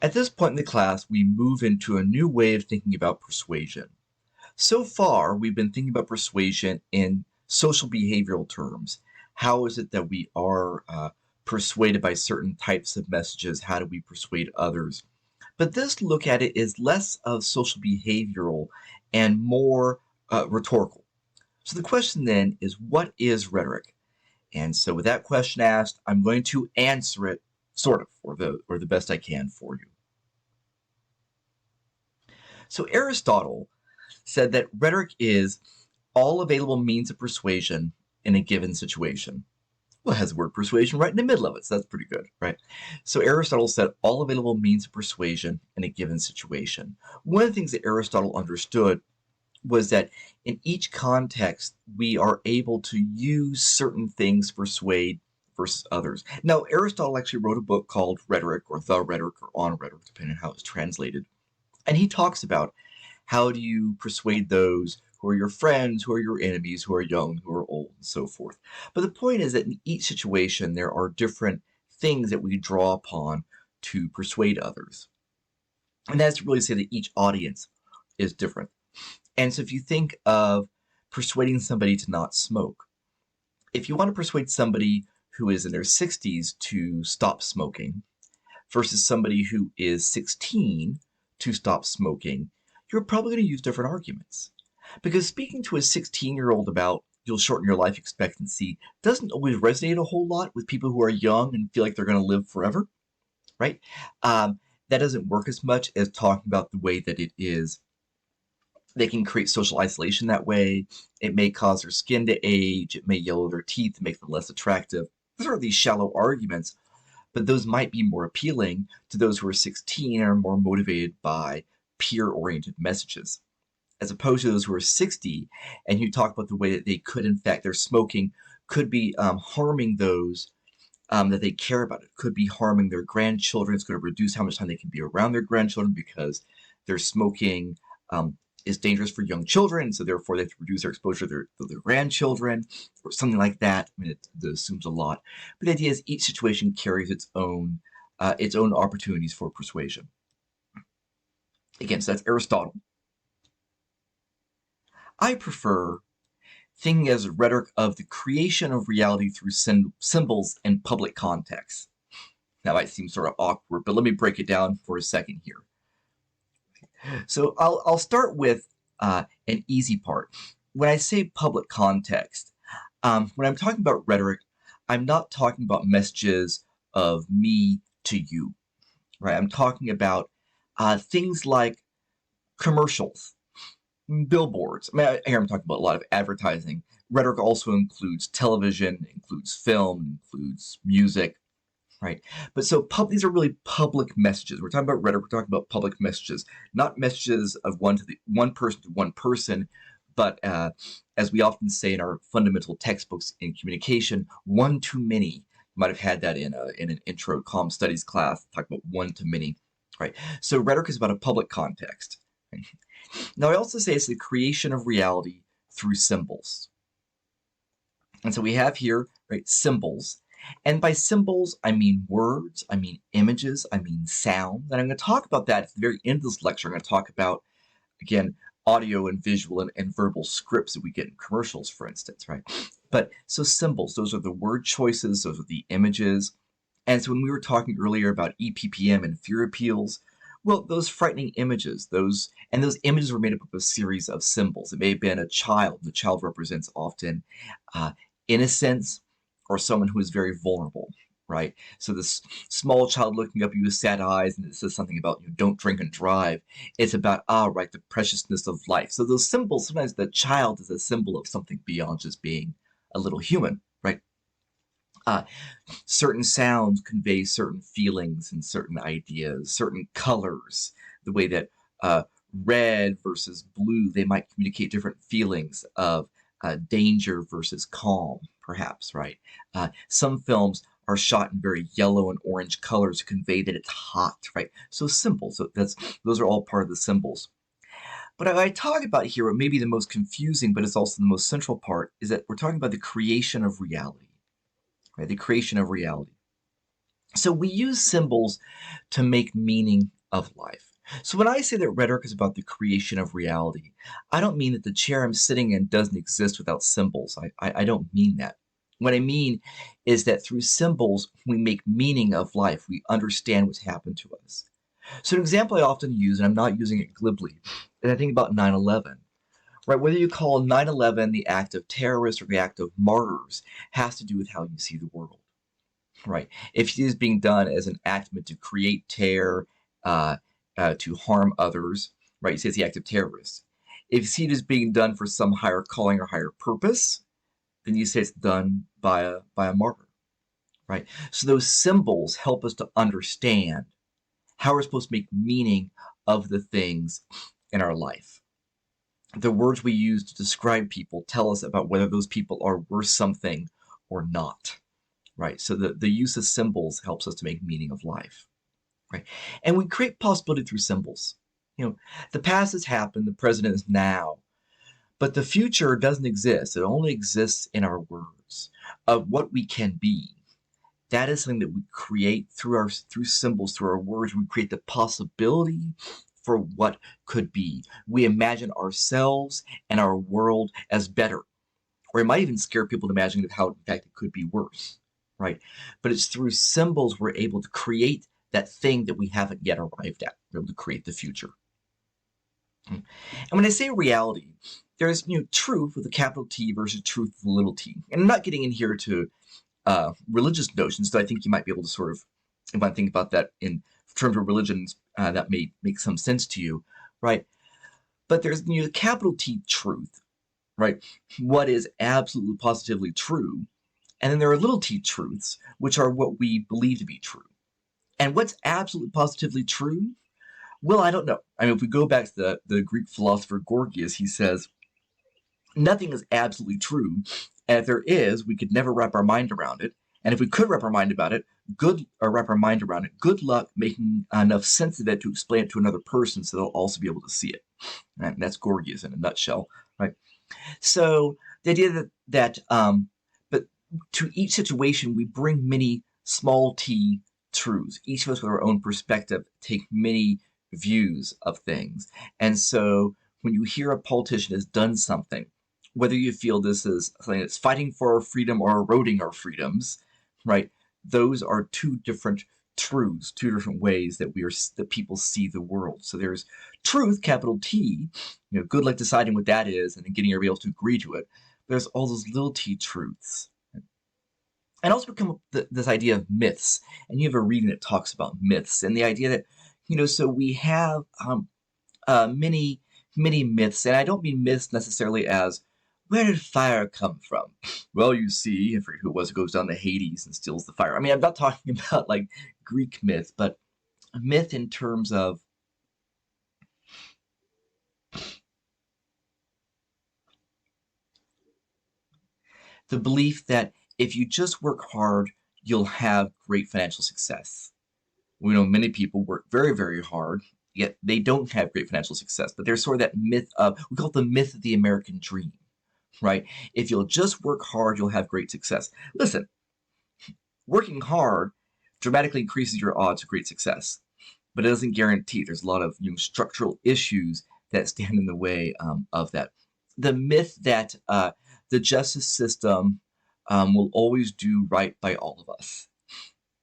At this point in the class, we move into a new way of thinking about persuasion. So far, we've been thinking about persuasion in social behavioral terms. How is it that we are persuaded by certain types of messages? How do we persuade others? But this look at it is less of social behavioral and more rhetorical. So the question then is, what is rhetoric? And so with that question asked, I'm going to answer it sort of, or the best I can for you. So Aristotle said that rhetoric is all available means of persuasion in a given situation. Well, it has the word persuasion right in the middle of it, so that's pretty good, right? So Aristotle said all available means of persuasion in a given situation. One of the things that Aristotle understood was that in each context, we are able to use certain things to persuade versus others. Now, Aristotle actually wrote a book called Rhetoric, or The Rhetoric, or On Rhetoric, depending on how it's translated. And he talks about how do you persuade those who are your friends, who are your enemies, who are young, who are old, and so forth. But the point is that in each situation, there are different things that we draw upon to persuade others. And that's to really say that each audience is different. And so if you think of persuading somebody to not smoke, if you want to persuade somebody who is in their 60s to stop smoking versus somebody who is 16 to stop smoking, you're probably going to use different arguments. Because speaking to a 16-year-old about you'll shorten your life expectancy doesn't always resonate a whole lot with people who are young and feel like they're going to live forever, right? That doesn't work as much as talking about the way that it is. They can create social isolation that way. It may cause their skin to age. It may yellow their teeth, make them less attractive. Those are these shallow arguments, but those might be more appealing to those who are 16 and are more motivated by peer-oriented messages, as opposed to those who are 60 and you talk about the way that they could, in fact, their smoking could be harming those that they care about. It could be harming their grandchildren. It's going to reduce how much time they can be around their grandchildren because their smoking is dangerous for young children, and so therefore they have to reduce their exposure to their grandchildren, or something like that. I mean, it assumes a lot. But the idea is each situation carries its own opportunities for persuasion. Again, so that's Aristotle. I prefer thinking as a rhetoric of the creation of reality through symbols and public context. That might seem sort of awkward, but let me break it down for a second here. So I'll start with an easy part. When I say public context, when I'm talking about rhetoric, I'm not talking about messages of me to you, right? I'm talking about things like commercials, billboards. I mean, here I'm talking about a lot of advertising. Rhetoric also includes television, includes film, includes music, right? But so these are really public messages. We're talking about rhetoric. We're talking about public messages, not messages of one person to one person, but as we often say in our fundamental textbooks in communication, one to many. You might have had that in an intro comm studies class, talk about one to many, right? So rhetoric is about a public context. Right? Now I also say it's the creation of reality through symbols. And so we have here, right, symbols. And by symbols, I mean words, I mean images, I mean sound. And I'm going to talk about that at the very end of this lecture. I'm going to talk about, again, audio and visual and verbal scripts that we get in commercials, for instance, right? But so symbols, those are the word choices, those are the images. And so when we were talking earlier about EPPM and fear appeals, well, those frightening images, those images were made up of a series of symbols. It may have been a child. The child represents often innocence, or someone who is very vulnerable, right? So this small child looking up at you with sad eyes, and it says something about, don't drink and drive. It's about, right, the preciousness of life. So those symbols, sometimes the child is a symbol of something beyond just being a little human, right? Certain sounds convey certain feelings and certain ideas, certain colors, the way that red versus blue, they might communicate different feelings of danger versus calm, perhaps, right? Some films are shot in very yellow and orange colors to convey that it's hot, right? So symbols, those are all part of the symbols. But what I talk about here, what may be the most confusing, but it's also the most central part, is that we're talking about the creation of reality, right? The creation of reality. So we use symbols to make meaning of life. So when I say that rhetoric is about the creation of reality, I don't mean that the chair I'm sitting in doesn't exist without symbols. I don't mean that. What I mean is that through symbols, we make meaning of life. We understand what's happened to us. So an example I often use, and I'm not using it glibly, is I think about 9/11. Right? Whether you call 9/11 the act of terrorists or the act of martyrs has to do with how you see the world. Right. If it is being done as an act meant to create terror, uh, to harm others, right? You say it's the act of terrorists. If you see it as being done for some higher calling or higher purpose, then you say it's done by a martyr, right? So those symbols help us to understand how we're supposed to make meaning of the things in our life. The words we use to describe people tell us about whether those people are worth something or not. Right. So the use of symbols helps us to make meaning of life. Right. And we create possibility through symbols. You know, the past has happened, the present is now, but the future doesn't exist. It only exists in our words of what we can be. That is something that we create through symbols, through our words. We create the possibility for what could be. We imagine ourselves and our world as better, or it might even scare people to imagine how, in fact, it could be worse, right? But it's through symbols we're able to create that thing that we haven't yet arrived at. We're able to create the future. And when I say reality, there's truth with a capital T versus truth with a little t. And I'm not getting in here to religious notions, though I think you might be able to sort of, if I think about that in terms of religions, that may make some sense to you, right? But there's capital T truth, right? What is absolutely positively true. And then there are little t truths, which are what we believe to be true. And what's absolutely positively true? Well, I don't know. I mean, if we go back to the Greek philosopher Gorgias, he says, nothing is absolutely true. And if there is, we could never wrap our mind around it. And if we could wrap our mind around it, good luck making enough sense of it to explain it to another person so they'll also be able to see it. And that's Gorgias in a nutshell, right? So the idea but to each situation, we bring many small t truths. Each of us with our own perspective take many views of things. And so when you hear a politician has done something, whether you feel this is something that's fighting for our freedom or eroding our freedoms, right? Those are two different truths, two different ways that people see the world. So there's truth, capital T, good luck deciding what that is and then getting everybody else to agree to it. There's all those little t truths. And also come up with this idea of myths. And you have a reading that talks about myths and the idea that, so we have many, many myths. And I don't mean myths necessarily as, where did fire come from? Well, you see, I forget who it was who goes down to Hades and steals the fire. I mean, I'm not talking about like Greek myth, but a myth in terms of the belief that if you just work hard, you'll have great financial success. We know many people work very, very hard, yet they don't have great financial success. But there's sort of that myth we call it the myth of the American dream, right? If you'll just work hard, you'll have great success. Listen, working hard dramatically increases your odds of great success, but it doesn't guarantee. There's a lot of structural issues that stand in the way of that. The myth that the justice system will always do right by all of us.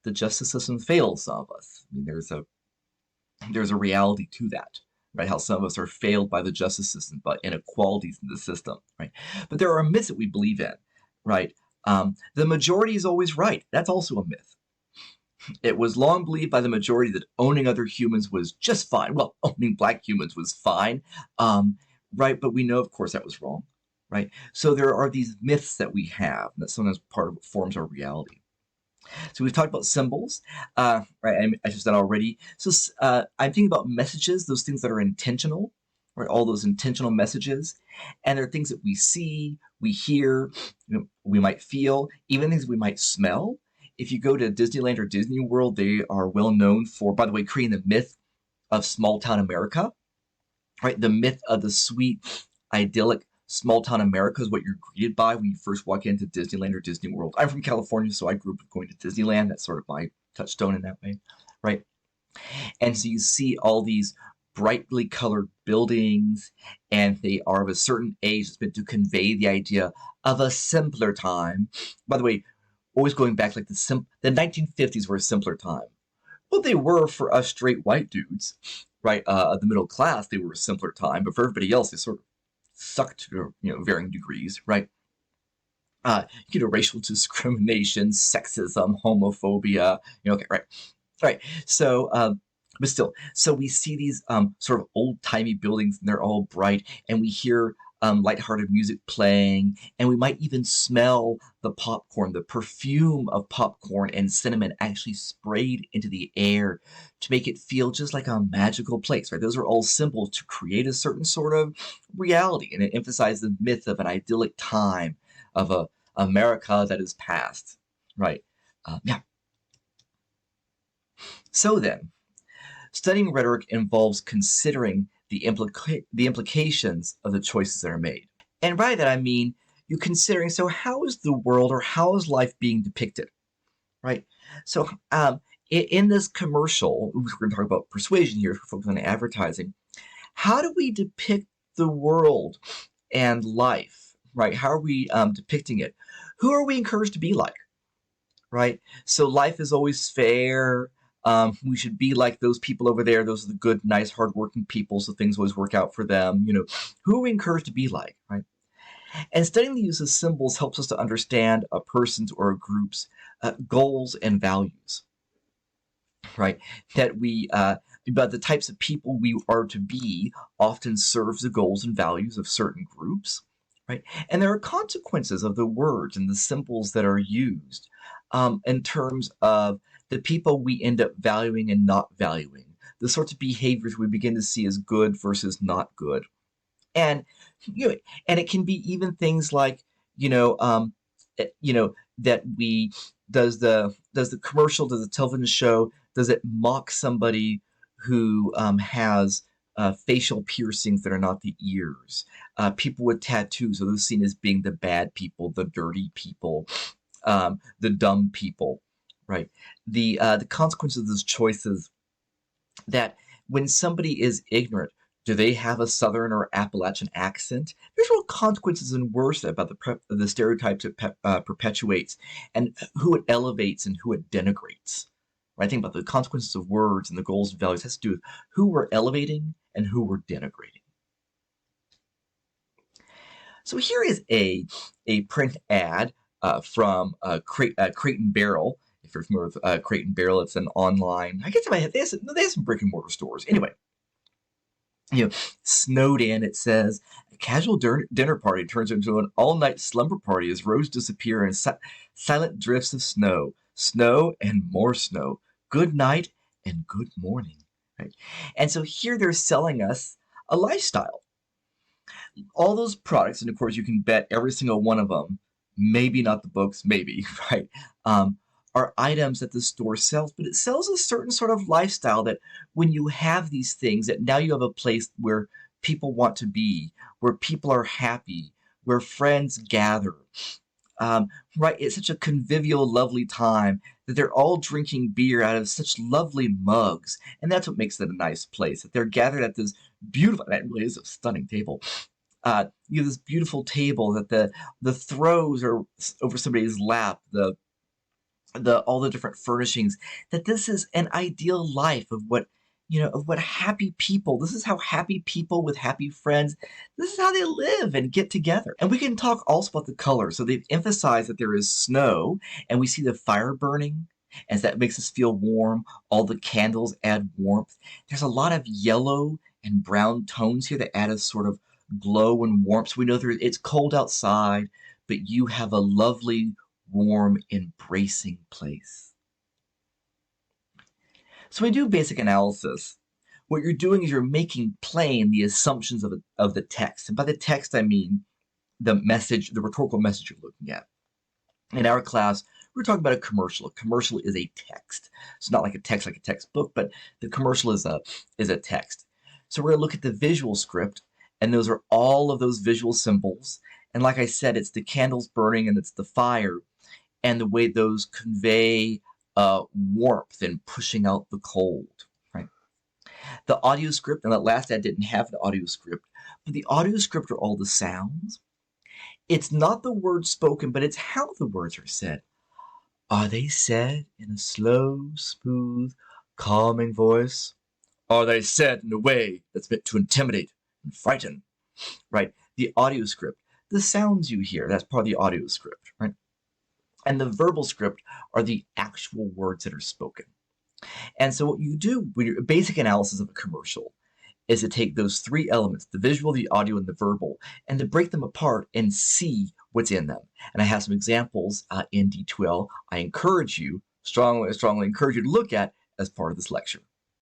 The justice system fails some of us. I mean, there's a reality to that, right? How some of us are failed by the justice system, by inequalities in the system, right? But there are myths that we believe in, right? The majority is always right. That's also a myth. It was long believed by the majority that owning other humans was just fine. Well, owning black humans was fine, right? But we know, of course, that was wrong, right? So there are these myths that we have that sometimes part of what forms our reality. So we've talked about symbols, right? I just said already. So I'm thinking about messages, those things that are intentional, right? All those intentional messages, and there are things that we see, we hear, we might feel, even things we might smell. If you go to Disneyland or Disney World, they are well known for, by the way, creating the myth of small town America, right? The myth of the sweet, idyllic small town America is what you're greeted by when you first walk into Disneyland or Disney World. I'm from California, so I grew up going to Disneyland. That's sort of my touchstone in that way, right? And so you see all these brightly colored buildings, and they are of a certain age. It's meant to convey the idea of a simpler time. By the way, always going back, like the 1950s were a simpler time. Well, they were for us straight white dudes, right? The middle class, they were a simpler time, but for everybody else, they sort of sucked to varying degrees, right? Racial discrimination, sexism, homophobia. Okay, right. Right. So, but still, so we see these sort of old-timey buildings, and they're all bright, and we hear lighthearted music playing, and we might even smell the popcorn, the perfume of popcorn and cinnamon actually sprayed into the air to make it feel just like a magical place, right? Those are all symbols to create a certain sort of reality, and it emphasizes the myth of an idyllic time of a America that is past, right? Yeah. So then, studying rhetoric involves considering the implications of the choices that are made. And by that I mean you considering, so how is the world or how is life being depicted, right? So in this commercial, we're going to talk about persuasion here, we're focusing on advertising. How do we depict the world and life, right? How are we depicting it? Who are we encouraged to be like, right? So life is always fair. We should be like those people over there. Those are the good, nice, hardworking people. So things always work out for them. Who are we encouraged to be like, right? And studying the use of symbols helps us to understand a person's or a group's goals and values, right? That but the types of people we are to be often serves the goals and values of certain groups, right? And there are consequences of the words and the symbols that are used in terms of the people we end up valuing and not valuing, the sorts of behaviors we begin to see as good versus not good. And and it can be even things like, that we does the commercial, does the television show, does it mock somebody who has facial piercings that are not the ears? People with tattoos, are those seen as being the bad people, the dirty people, the dumb people, right? The consequences of those choices, that when somebody is ignorant, do they have a Southern or Appalachian accent? There's real consequences and worse about the stereotypes it perpetuates, and who it elevates and who it denigrates. Right? I think about the consequences of words and the goals and values has to do with who we're elevating and who we're denigrating. So here is a print ad from Crate and Barrel. If you're familiar with Crate and Barrel, it's an online. I guess they have some brick and mortar stores. Anyway, snowed in, it says, a casual dinner party turns into an all-night slumber party as roads disappear in silent drifts of snow. Snow and more snow. Good night and good morning. Right? And so here they're selling us a lifestyle. All those products, and of course you can bet every single one of them, maybe not the books, maybe, right, are items that the store sells, but it sells a certain sort of lifestyle that when you have these things, that now you have a place where people want to be, where people are happy, where friends gather. Right, it's such a convivial, lovely time that they're all drinking beer out of such lovely mugs, and that's what makes it a nice place. That they're gathered at this beautiful, that really is a stunning table. This beautiful table that the throws are over somebody's lap, the all the different furnishings, that this is an ideal life of what happy people, this is how happy people with happy friends, this is how they live and get together. And we can talk also about the color. So they've emphasized that there is snow, and we see the fire burning, and that makes us feel warm. All the candles add warmth. There's a lot of yellow and brown tones here that add a sort of glow and warmth. So we know it's cold outside, but you have a lovely, warm, embracing place. So when you do basic analysis, what you're doing is you're making plain the assumptions of the text. And by the text, I mean the message, the rhetorical message you're looking at. In our class, we're talking about a commercial. A commercial is a text. It's not like a textbook, but the commercial is a text. So we're going to look at the visual script, and those are all of those visual symbols. And like I said, it's the candles burning and it's the fire, and the way those convey warmth and pushing out the cold, right? The audio script, and that last ad didn't have an audio script, but the audio script are all the sounds. It's not the words spoken, but it's how the words are said. Are they said in a slow, smooth, calming voice? Are they said in a way that's meant to intimidate and frighten, right? The audio script, the sounds you hear, that's part of the audio script, right? And the verbal script are the actual words that are spoken. And so what you do when you're a basic analysis of a commercial is to take those three elements, the visual, the audio, and the verbal, and to break them apart and see what's in them. And I have some examples in D2L I encourage you, strongly encourage you to look at as part of this lecture.